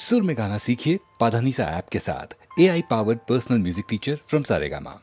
सुर में गाना सीखिए पाधानीसा ऐप के साथ। AI powered personal music teacher from Saregama.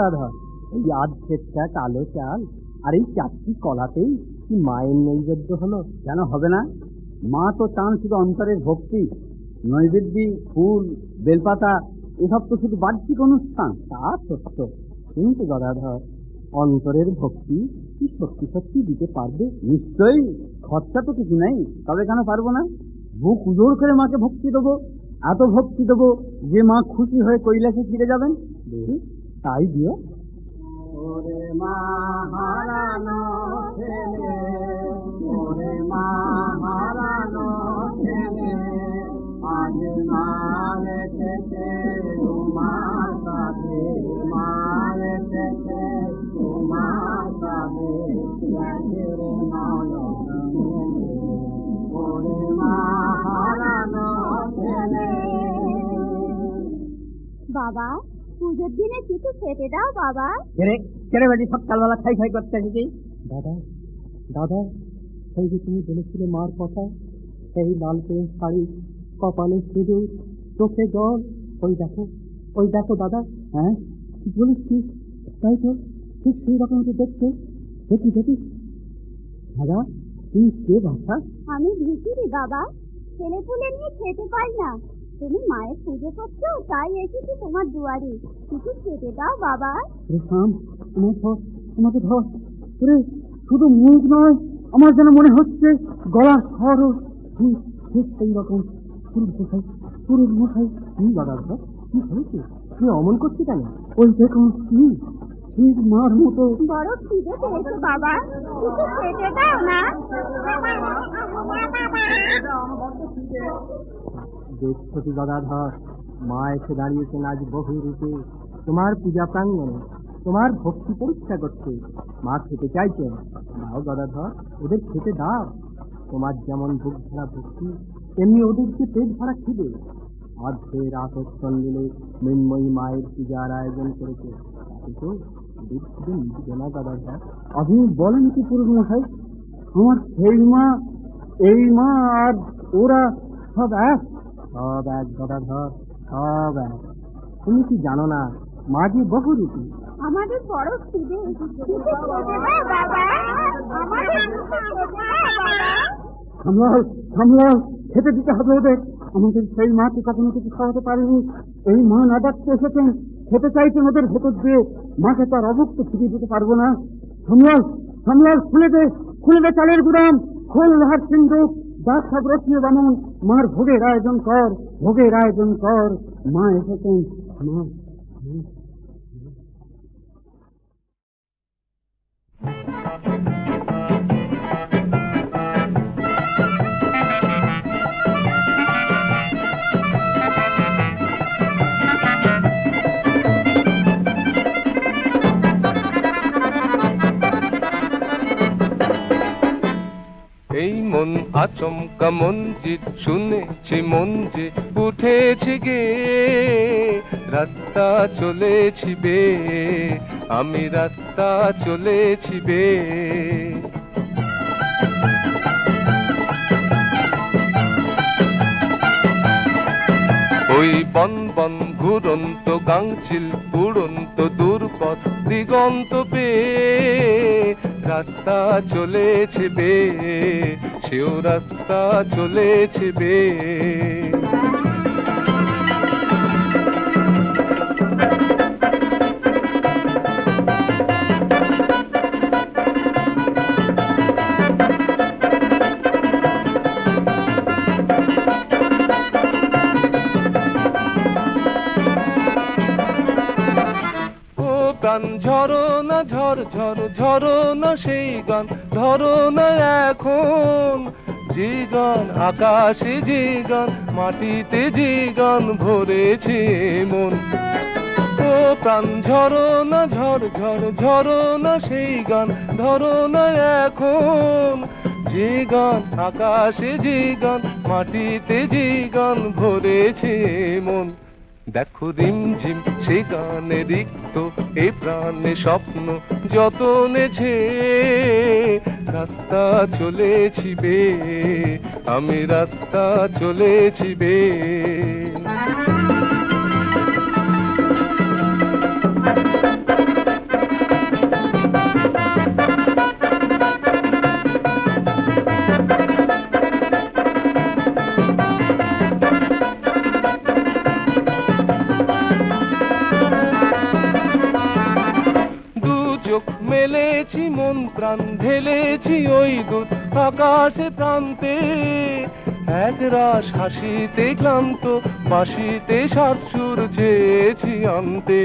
দাদা এই আধ কালো চাল আর এই চারটি কলাতেই কি মায়ের নৈবেদ্য হলো? কেন হবে না? মা তো চান শুধু অন্তরের ভক্তি। নৈবেদ্য, ফুল, বেলপাতা এসব তো শুধু বাহ্যিক অনুষ্ঠান। তা সত্য, কিন্তু দাদাধর অন্তরের ভক্তি কি সত্যি সত্যি দিতে পারবে? নিশ্চয়ই, খরচা তো কিছু নেই। তবে কেন পারবো না? বুক উজোড় করে মাকে ভক্তি দেবো, এত ভক্তি দেবো যে মা খুশি হয়ে কৈলাসে ফিরে যাবেন। তাই দিও। ওরে মা হারানো ছেলে, ওরে মা হারানো ছেলে, আজ মার এসেছে তোমার কাছে, মার এসেছে তোমার কাছে, ওরে মা হারানো ছেলে। বাবা, পুজোর দিনে কিছু খেতে দাও বাবা। কেড়ে বেটি সকালবেলা খাই খাই করতে এসেছি। দাদা দাদা, সেই যে তুমি বলেছিলে মার কথা, সেই লাল পেন শাড়ি, কপালে সিঁদুর, চোখে জল, ওই দেখো দাদা। হ্যাঁ, বলিস কি? তাই তো, ঠিক সেই রকম তো দেখতে। দেখি দেখি। দাদা, তুই কে বাছা? আমি ভিখিরি বাবা, ছেলে পুলে নিয়ে খেতে পাই না। তুমি মায়ের পুজো করছো, তাই এসেছি তোমার দুয়ারে। কিছু খেতে দাও বাবা। রাম, আমাকে ধর। শুধু মুখ নয়, আমার যেন মনে হচ্ছে গলার স্বরও ঠিক ঠিক সেই রকম। পুরুষ মশাই, কি দাদা ধর, কি হয়েছে? তুই অমন করছি কেন? ওই দেখুন, কি ঠিক মার মতো। বড় খিদে পেয়েছে বাবা, কিছু খেতে দাও না। দেখছো কি গদাধর, মা এসে দাঁড়িয়েছেন আজ বহু রূপে তোমার পূজা প্রাঙ্গণে, তোমার ভক্তি পরীক্ষা করতে। মা খেতে চাইছেন, দাও গদাধর, ওদের খেতে দাও। তোমার যেমন বুক ভরা ভক্তি, তেমনি ওদেরকে পেট ভরা খিদে। অর্ধের আকর্ষণ মিলে মৃন্ময়ী মায়ের পূজার আয়োজন করেছে, তাতে তো ওদের খিদে মিটবে না গদাধর। আপনি বলেন কি পুরুষ মশাই? আমার সেই মা, এই মা আর ওরা সব এক? সব এক গদাধর, সব এক। তুমি কি জানো না, মা যে বহুরূপী? আমাদের বড় খিদে, কিছু খেতে দাও বাবা। আমাদের কিছু খেতে দাও বাবা। সামলাও, খেতে দিতে হবে ওদের। আমাদের সেই মাকে কখনো কিছু খাওয়াতে পারেনি, এই মা না ডাকতে এসেছেন, খেতে চাইছেন ওদের ভেতর দিয়ে। মাকে তো আর অভুক্ত ফিরিয়ে দিতে পারবো না। সামলাল, খুলে দে চালের গুদাম, খোল লোহার সিন্ধুক, দাঁত সব রটিয়ে বামন, মার ভোগের আয়োজন কর, ভোগের আয়োজন কর। মা এসেছেন, মা। এই মন আচমকা মঞ্জিত শুনেছি মন যে উঠেছে গে, রাস্তা চলেছি বে, আমি রাস্তা চলেছি বে। ওই বন বন ঘুরন্ত গাংচিল উড়ন্ত দুর্পথ দিগন্ত পেয়ে রাস্তা চলেছে বে, সেও রাস্তা চলেছে বে। গান ঝরো না, ঝর ঝর ঝরো না সেই গান, ধরো না এখন যে গান আকাশে, যে গান মাটিতে, যে গান ভরেছে মন। ও প্রাণ ঝরো না, ঝর ঝর ঝরো না সেই গান, ধরো না এখন যে গান আকাশে, যে গান মাটিতে, যে গান ভরেছে মন। দেখো রিমঝিম সে গানে রিক্ত এ প্রাণে স্বপ্ন যত নেছে, রাস্তা চলেছি বে, আমি রাস্তা চলেছি বে। মেলেছি মন প্রাণ ঢেলেছি ওই দূর আকাশে প্রান্তে, এক রাস হাসিতে ক্লান্ত বাঁশিতে সাত সুর চেয়েছি আনতে।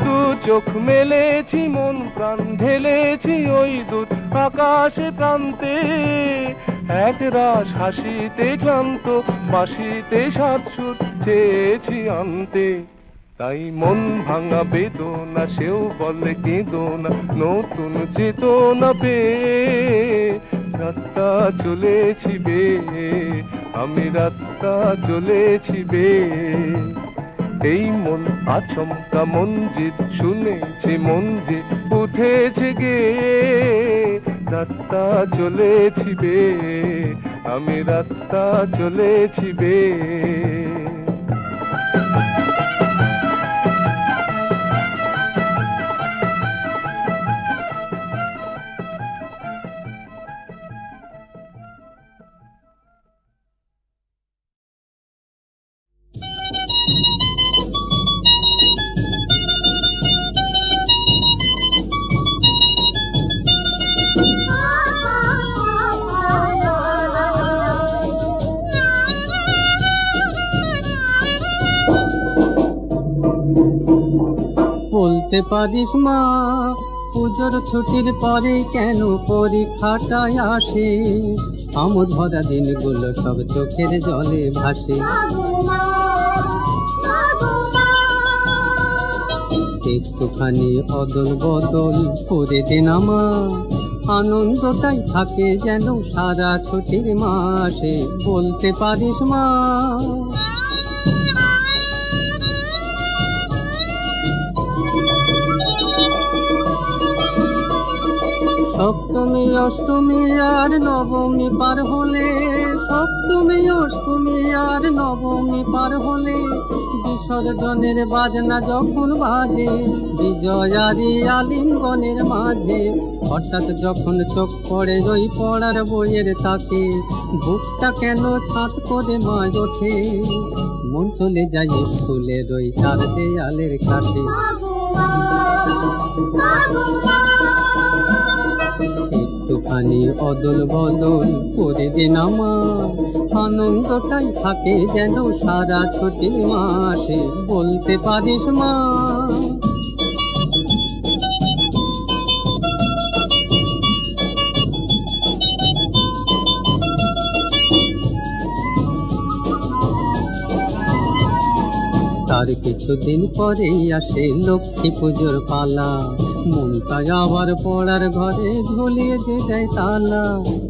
দু চোখ মেলেছি মন প্রাণ ঢেলেছি ওই দূর আকাশে প্রান্তে, এক রাস হাসিতে ক্লান্ত বাঁশিতে সাত সুর চেয়েছি আনতে। তাই মন ভাঙা বেদনা সেও বলে কেঁদো না, নতুন চেতনা পেয়ে রাস্তা চলেছি বে, আমি রাস্তা চলেছি বে। এই মন আচমকা মঞ্জিত শুনেছি মন যে উঠেছে গে, রাস্তা চলেছি বে, আমি রাস্তা চলেছি বে। বলতে পারিস মা, পুজোর ছুটির পরে কেন পরীক্ষাটায় আসে? আমোদ ভরা দিনগুলো সব চোখের জলে ভাসে। একটুখানি অদল বদল করে দে না মা, আনন্দটাই থাকে যেন সারা ছুটির মাসে। বলতে পারিস মা। সপ্তমী অষ্টমী আর নবমী পার হলে, সপ্তমী অষ্টমী আর নবমী পার হলে, বিসর্জনের বাজনা যখন বাজে বিজয়ারি আলিঙ্গনের মাঝে, হঠাৎ যখন চোখ পড়ে ওই পড়ার বইয়ের তাকে, বুকটা কেন ছাত করে মাঝ ওঠে, মন চলে যায় স্কুলের ওই চার দেয়ালের কাছে। একটুখানি অদল বদল করে দে না মা, আনন্দটাই থাকে যেন সারা ছুটির মাসে। বলতে পারিস মা। তার কিছুদিন পরেই আসে লক্ষ্মী পুজোর পালা, মনটা আবার পড়ার ঘরে ঝুলিয়ে যে দেয় তালা।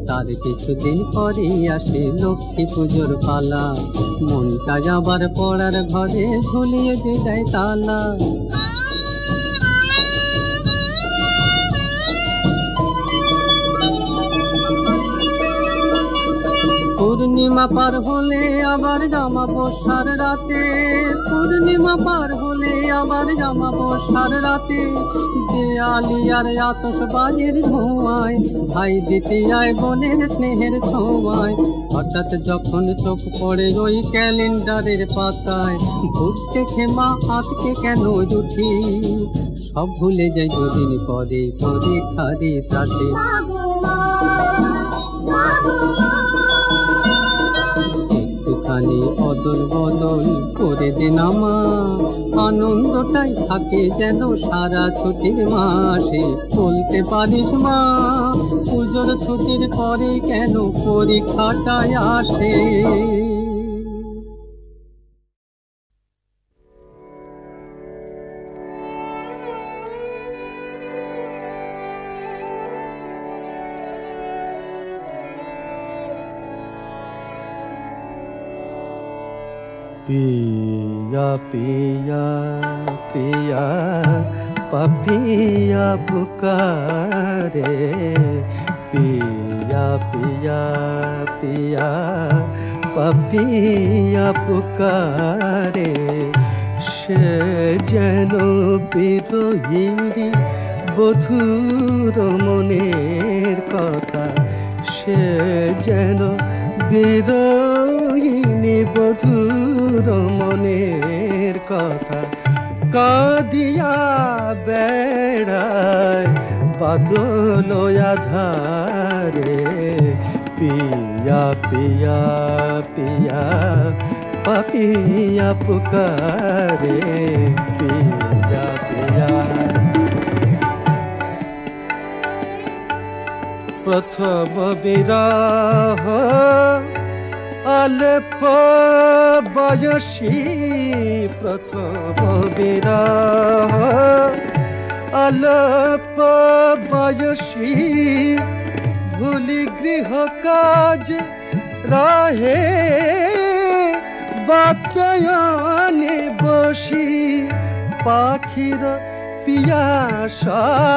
তার কিছুদিন পরেই আসে লক্ষ্মী পুজোর পালা, মনটা আবার পড়ার ঘরে ঝুলিয়ে যে দেয় তালা। পূর্ণিমা পার হলে আবার জামাবো সার রাতে, পূর্ণিমা পার হলে আবার জামাবো সার রাতে, দেয়ালি আর আতশবাজির ধোঁয়ায় ভাই দিতে আয় বোনের স্নেহের ছোঁয়ায়। হঠাৎ যখন চোখ পড়ে ওই ক্যালেন্ডারের পাতায়, ভূত দেখে মা আজকে কেন জুটি, সব ভুলে যাই দুদিন পরে পরীক্ষারে ত্রাসে। একটুখানি অদল বদল করে দে না মা, আনন্দটাই থাকে যেন সারা ছুটির মাসে। বলতে পারিস মা, পুজোর ছুটির পরে কেন পরীক্ষাটায় আসে। पिया पिया पिया पपिया पुकारे, पिया पिया पिया पपिया पुकारे, সে যেন বিরোহিণী বধুর মনের কথা, সে যেন বিরোহিণী বধুর মনের কথা, কাঁদিয়া বেড়ায় বাদল আধারে, পিয়া পিয়া পিয়া পাপিয়া পুকারে, পিয়া পিয়া। প্রথম বিরহ অল্প বয়সী, প্রথম বিরহ অল্প বয়সী, ভুলি গৃহ কাজ রাহে বাতায়নে বসি, পাখির পিয়াসার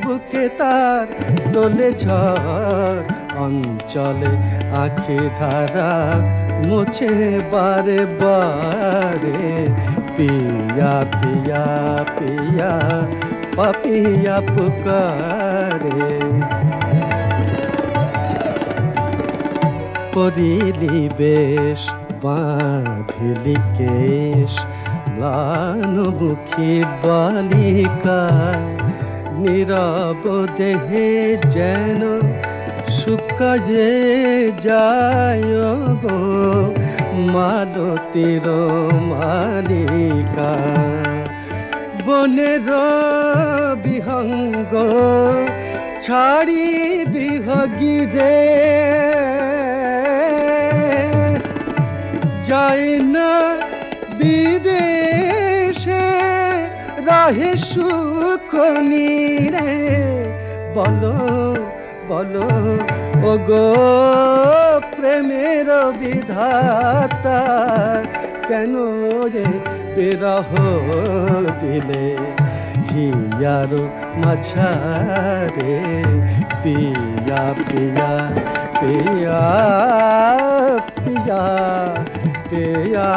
বুকে তার দোলে ঝড়, অঞ্চলে আখি ধারা মুছে বারে বারে, পিয়া পিয়া পিয়া পাপিয়া পুকারে। পরিলি বেশ বাঁধিলি কেশ, ম্লানমুখী বালিকা, নীরব দেহে যেন শুকায়ে যায় গো মালতীর মালিকা। বনের বিহঙ্গ ছাড়ি বিহগিরে যায় না বিদেশে রাহে সুখ নিরে বলো বলো ওগো প্রেমের বিধাতা কেন রে বিরহ দিলে হিয়ার মাঝারে পিয়া পিয়া পিয়া পিয়া পিয়া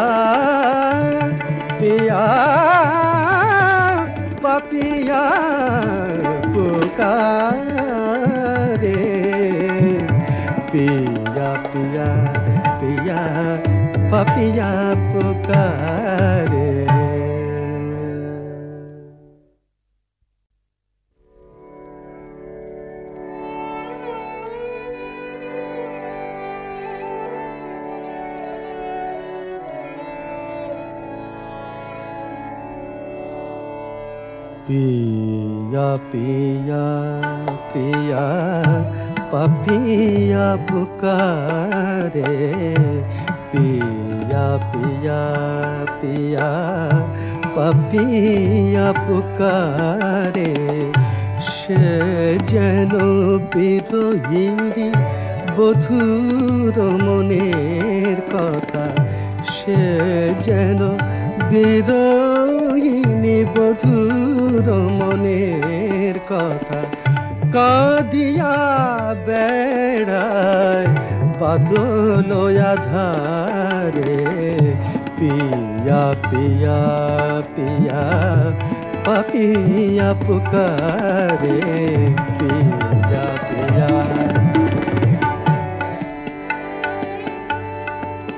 পিয়া পাপিয়া পুকারে पिया पिया पिया पापिया पुकारे पिया पिया पिया पापिया पुकारे पिया पिया पिया पापिया पुकारे সে যেন বিরোহিণী বধুর মনের কথা সে যেন বিরোহিণী বধুর মনের কথা কাঁদিয়া বেড়ায় বাদল আধারে পিয়া পিয়া পিয়া পাপিয়া পুকারে পিয়া পিয়া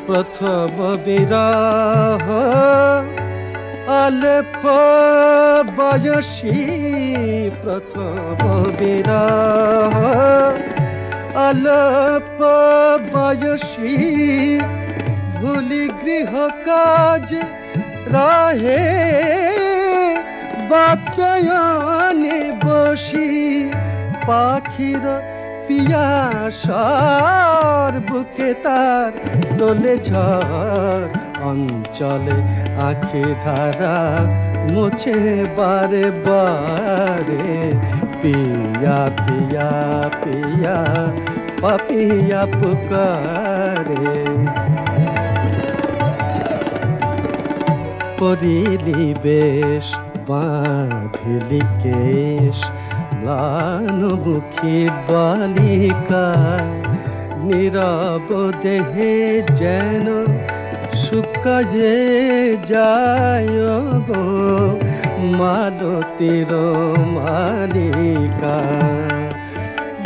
প্রথম বিরহ অল্প বয়সী প্রথম বিরহ অল্প বয়সী ভুলি গৃহ কাজ রহে বাতায়নে বসি পাখির পিয়াসার বুকে তার দোলে ঝড় অঞ্চলে আখি ধারা মুছে বারে বারে পিয়া পিয়া পিয়া পাপিয়া পুকারে পরিলি বেশ বাঁধিলি কেশ ম্লানমুখী বালিকা নীরব দেহে যেন শুকায়ে যায় গো মালতীর মালিকা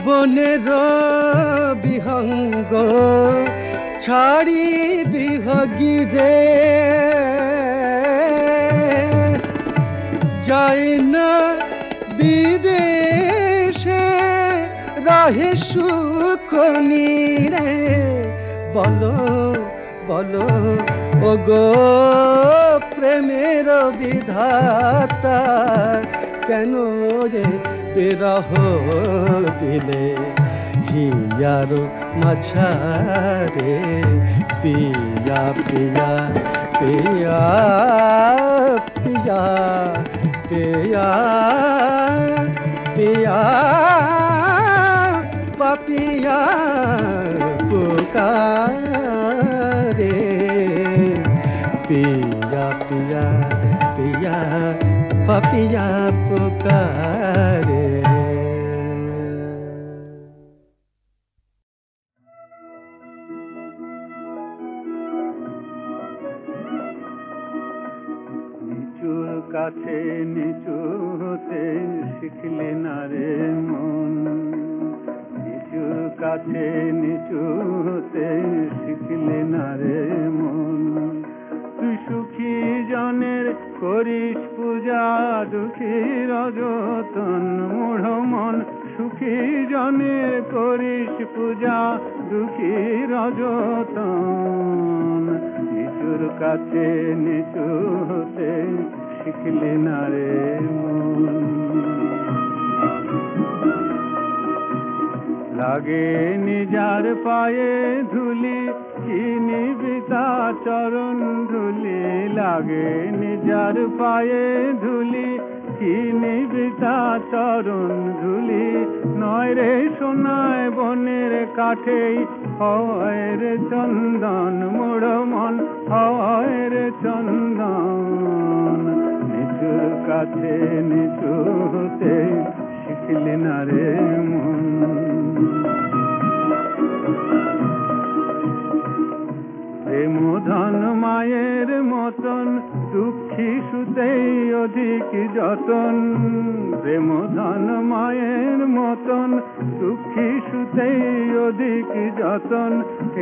বনের বিহঙ্গ ছাড়ি বিহগিরে যায় না বিদেশে রাহে সুখ নিরে বলো বলো ওগো প্রেমের বিধাতা কেন রে বিরহ দিলে হিয়ার মাঝারে পিয়া পিয়া পিয়া পিয়া পিয়া পিয়া পাপিয়া পুকারে पिया पिया पिया पापिया पुकारे নিচুর কাছে নিচু হতে শিখলে না রে মন নিচুর কাছে নিচু হতে শিখলে না রে মন তুই সুখী জনের করিস পূজা দুঃখীর যতন মূঢ় মন সুখী জনের করিস পূজা দুঃখীর যতন নিচুর কাছে নিচু হতে শিখলি না রে মন। লাগে নিজার পায়ে ধুলি কি নিবি তা চরণ ধুলি, লাগে নিজার পায়ে ধুলি কি নিবি তা চরণ ধুলি, নয় রে সোনায় বনের কাঠেই হয় রে চন্দন, মোড় মন হয় রে চন্দন। নিচুর কাছে নিচু হতে শিখলি না রে মন। প্রেম ধন মায়ের মতন দুঃখী সুতেই অধিক যতন, প্রেম ধন মায়ের মতন দুঃখী সুতেই অধিক যতন,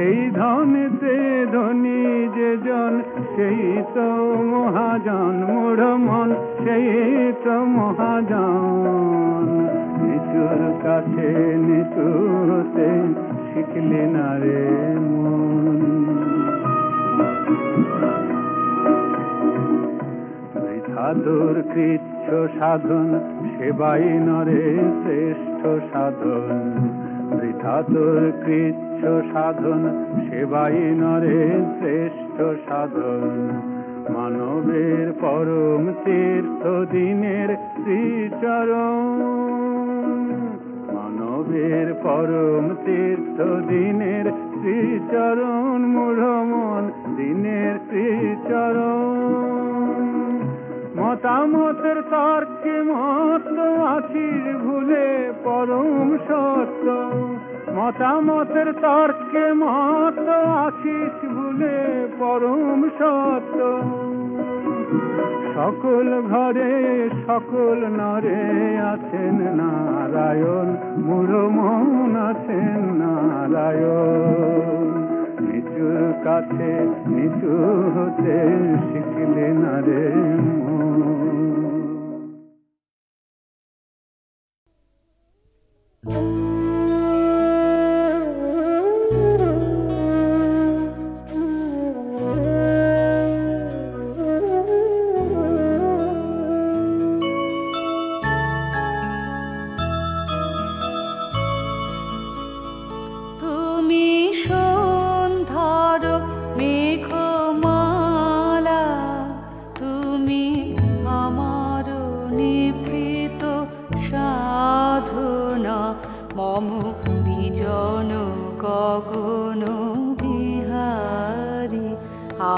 এই ধনেতে ধনী যে জন সেই তো মহাজন, মোড় মন সেই তো মহাজন। নিচুর কাছে নিচু হতে শিখলি না রে মন। সাধুর কৃচ্ছ সাধন সেবাই নরে শ্রেষ্ঠ সাধন, বৃথা তোর কৃচ্ছ সাধন সেবাই নরে শ্রেষ্ঠ সাধন। মানবের পরম তীর্থ দিনের শ্রীচরণ, মানবের পরম তীর্থ দিনের শ্রীচরণ, মূঢ় মন দিনের শ্রীচরণ। মতামতের তর্কে মত আছিস ভুলে পরম সত্য, মতামতের তর্কে মত আছিস ভুলে পরম সত্য। সকল ঘরে সকল নরে আছেন নারায়ণ, মূঢ় মন আছেন নারায়ণ। নিচুর কাছে নিচু হতে শিখলে না রে মন।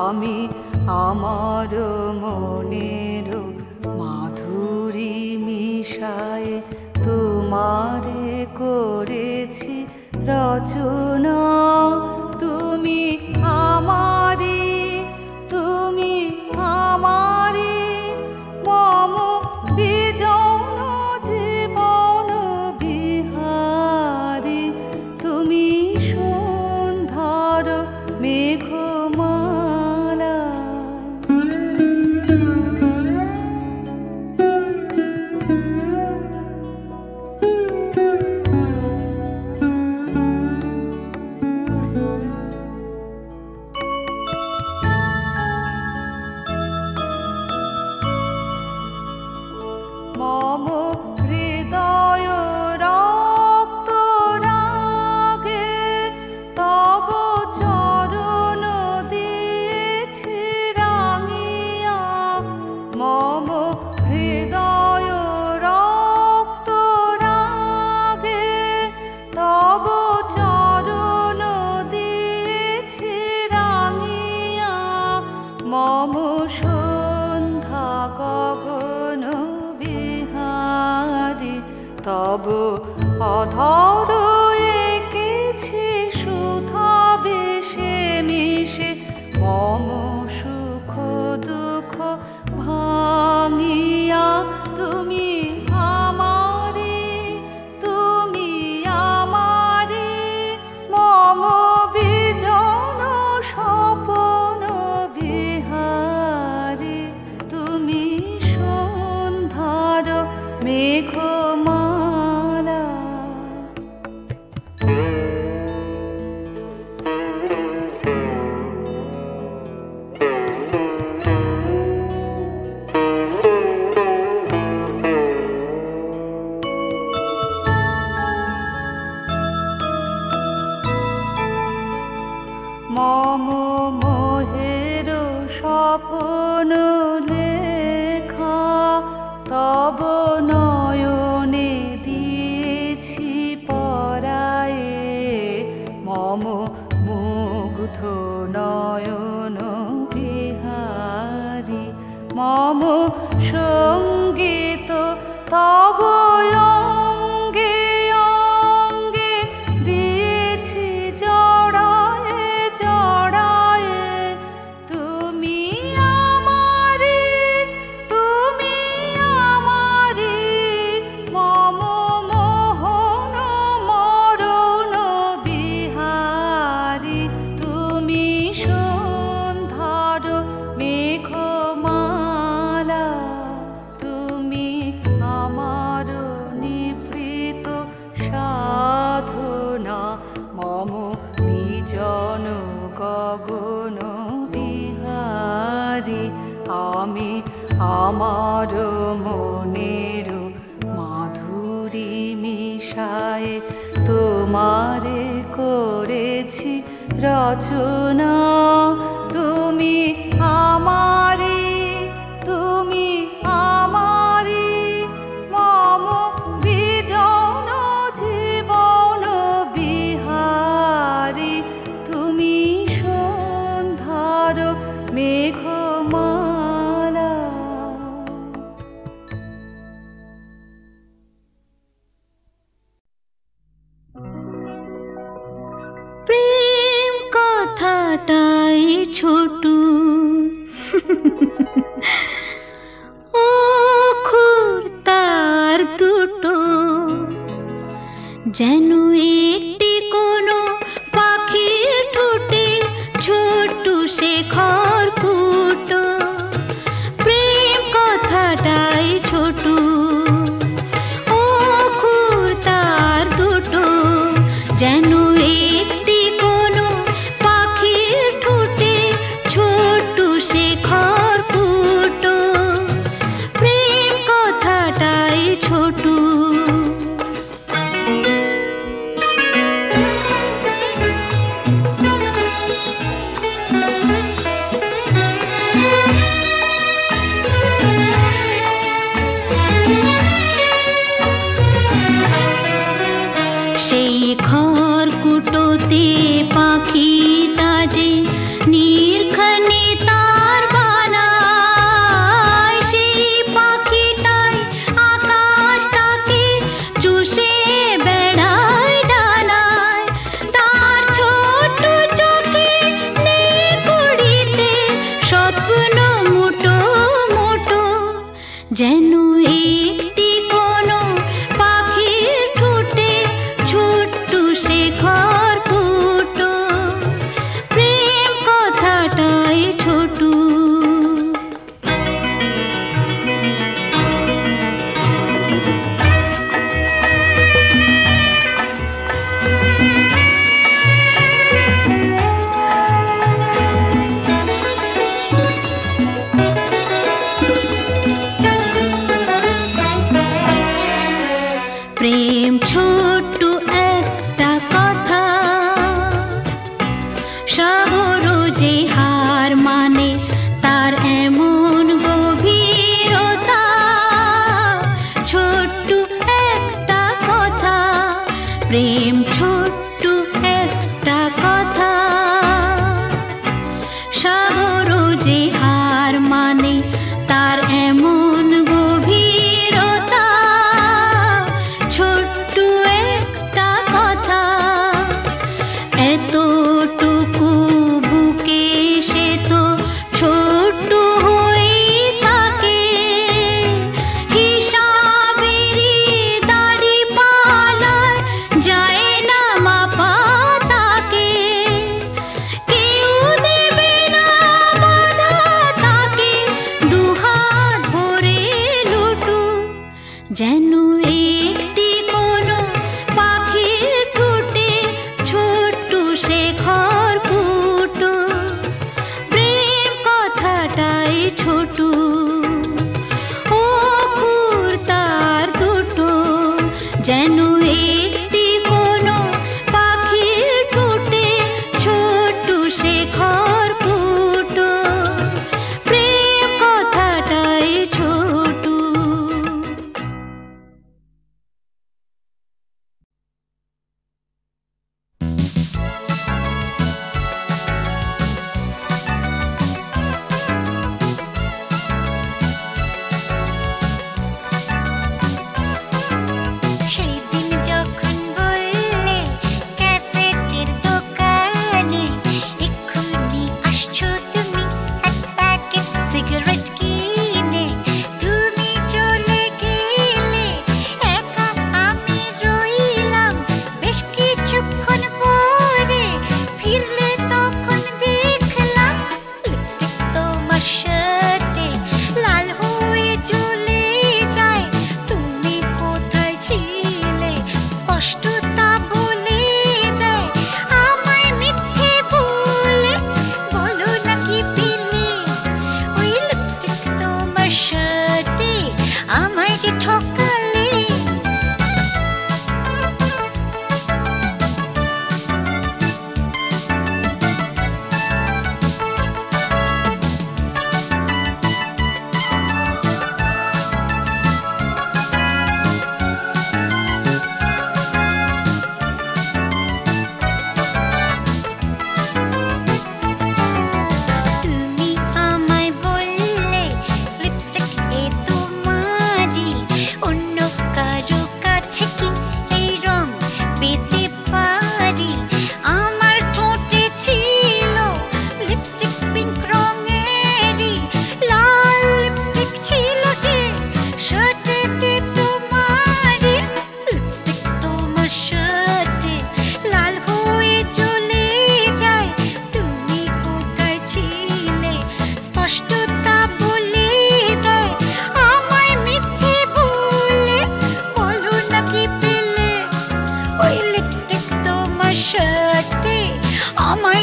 আমি আমার মনের মাধুরী মিশায়ে তোমারে করেছি রচনা। তুমি আমারে, তুমি আমারে মম বিজন জীবন বিহারী। তুমি সন্ধ্যার মেঘমালা, মম হৃদয় রক্ত রাগে তব চরণ দিয়েছি রাঙিয়া। মম হৃদয় রক্ত রাগে তব চরণ দিয়েছি রাঙিয়া। মম সন্ধ্যা গগন বিহারী তব অধর এঁকেছি সুধা বেশে মিশে। মম সুখ দুঃখ ভাঙিয়া তুমি আমারে, তুমি আমারে মম বিজন স্বপন বিহারী। তুমি সন্ধ্যার মেঘমালা, আমার মনের মাধুরী মিশায়ে তোমারে করেছি রচনা। তুমি আমারে, তুমি আমারে, মম বিজন জীবন বিহারী। তুমি সন্ধ্যার মেঘমালা। প্রেম কথাটাই ছোট, অক্ষর তার দুটো, যেন একটি কোনো পাখির ঠোঁটে ছোট শেখর ফুটো। প্রেম কথাটাই ছোট, অক্ষর তার দুটো, যেন একটি কোনো পাখির ঠোঁটে ছোট শেখর ফুটো। প্রেম কথাটাই ছোট। সেই খড়কুটোতে পাখিটা যে নির্ঘনে তার বানায়, সেই পাখিটাই আকাশটাকে চুষে বেড়ায় ডানায়। তার ছোট চোখে নেই কুড়িতে স্বপ্ন মুটো মুটো, যেন একটি কোনো পাখির ঠোঁটে ছোট্ট শেখর ফুটো। প্রেম কথাটাই ছোট। প্রেম ছোট্ট একটা কথা, সাগর যে হার মানে তার এমন গভীরতা। ছোট্ট একটা কথা, প্রেম ছোট্ট একটা কথা, সাগর যে হার মানে তার এমন গভীরতা। ছোট্ট একটা কথা, এতটুকু বুকে সে তো ছোট্ট হয়ে থাকে। হিসাবেরই দাড়ি পালায় যায় না মাপা তাকে। কেউ দেবে না বাধা তাকে, দুহাত ভরে লুটু, যেন একটি কোনো পাখির ঠোঁটে ছোট্ট শেখর ফুটো। প্রেম কথাটাই ছোট, অক্ষর তার দুটো, যেন একটি কোনো পাখির ঠোঁটে ছোট্ট শেখর ফুটো। প্রেম কথাটাই ছোট।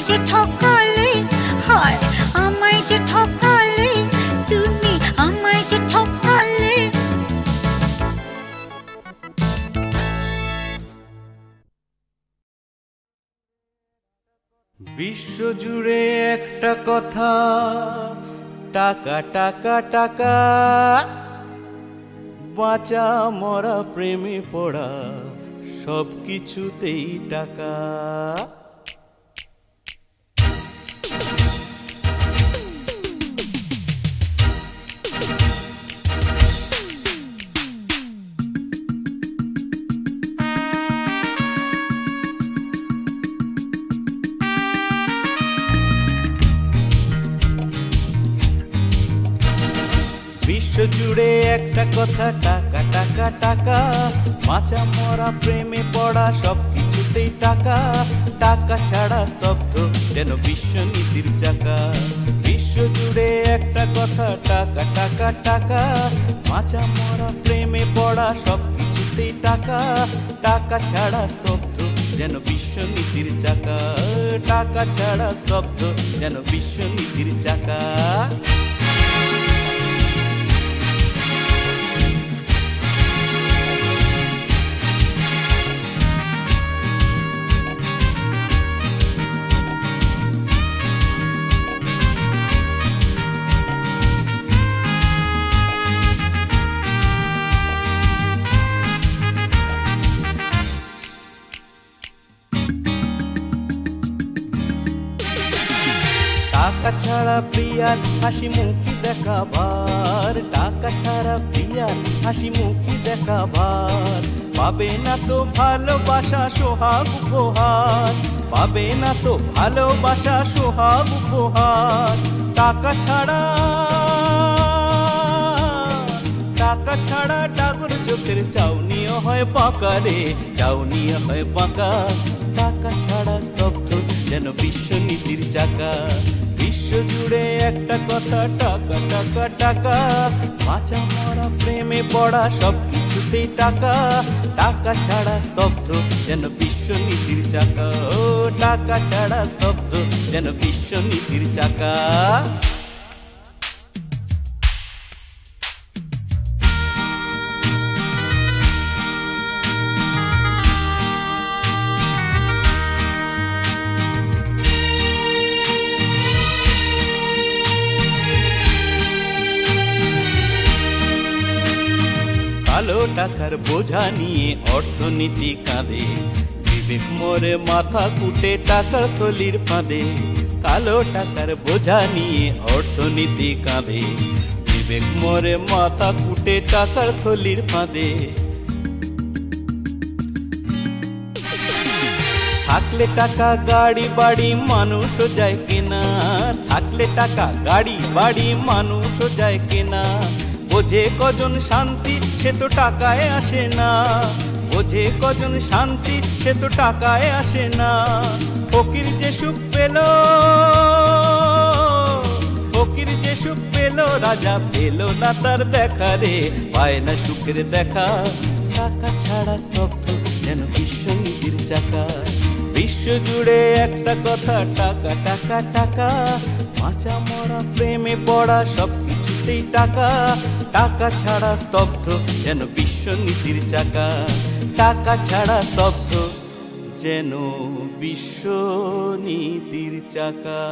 যে ঠকালে, হায় আমায় যে ঠকালে, তুমি আমায় যে ঠকালে। বিশ্বজুড়ে একটা কথা, টাকা টাকা টাকা, বাঁচা মরা প্রেমে পড়া সব কিছুতেই টাকা। বিশ্বজুড়ে একটা কথা, টাকা টাকা টাকা, বাঁচা মরা প্রেমে পড়া সব কিছুতেই টাকা। টাকা ছাড়া স্তব্ধ যেন বিশ্বনীতির চাকা। বিশ্বজুড়ে একটা কথা, টাকা টাকা টাকা, বাঁচা মরা প্রেমে পড়া সব কিছুতেই টাকা। টাকা ছাড়া স্তব্ধ যেন বিশ্বনীতির চাকা। টাকা ছাড়া স্তব্ধ যেন বিশ্বনীতির চাকা। টাকা ছাড়া প্রিয়ার হাসি মুখি দেখাবার, টাকা ছাড়া প্রিয়ার হাসি মুখি দেখাবার। পাবে না তো ভালোবাসা সোহাগ উপহার, পাবে না তো ভালোবাসা সোহাগ উপহার। টাকা ছাড়া, টাকা ছাড়া ডাগর চোখের চাউনিও হয় বাঁকা রে, চাউনিও হয় বাঁকা। টাকা ছাড়া স্তব্ধ যেন বিশ্বনীতির চাকা। বিশ্বজুড়ে একটা কথা, টাকা টাকা টাকা, বাঁচা মরা প্রেমে পড়া সব কিছুতেই টাকা। টাকা ছাড়া স্তব্ধ যেন বিশ্বনীতির চাকা। ও টাকা ছাড়া স্তব্ধ যেন বিশ্বনীতির চাকা। কালো টাকার বোঝা নিয়ে অর্থনীতি কাঁদে, বিবেক মোরে মাথা কুটে টাকার থলির ফাঁদে। কালো টাকার বোঝা নিয়ে অর্থনীতি কাঁদে, বিবেক মোরে মাথা কুটে টাকার থলির ফাঁদে। থাকলে টাকা গাড়ি বাড়ি মানুষও যায় কেনা, থাকলে টাকা গাড়ি বাড়ি মানুষও যায় কেনা। বোঝে কজন শান্তি সে তো টাকায় আসে না, বোঝে কজন শান্তি সে তো টাকায় আসে না। ফকির যে সুখ পেল, ফকির যে সুখ পেল, রাজা পেল না তার দেখা রে, পায় না সুখের দেখা। টাকা ছাড়া স্তব্ধ যেন বিশ্বনীতির চাকা। বিশ্বজুড়ে একটা কথা, টাকা টাকা টাকা, বাঁচা মরা প্রেমে পড়া সব কিছুতেই টাকা। টাকা ছাড়া স্তব্ধ যেন বিশ্বনীতির চাকা। টাকা ছাড়া স্তব্ধ যেন বিশ্বনীতির চাকা।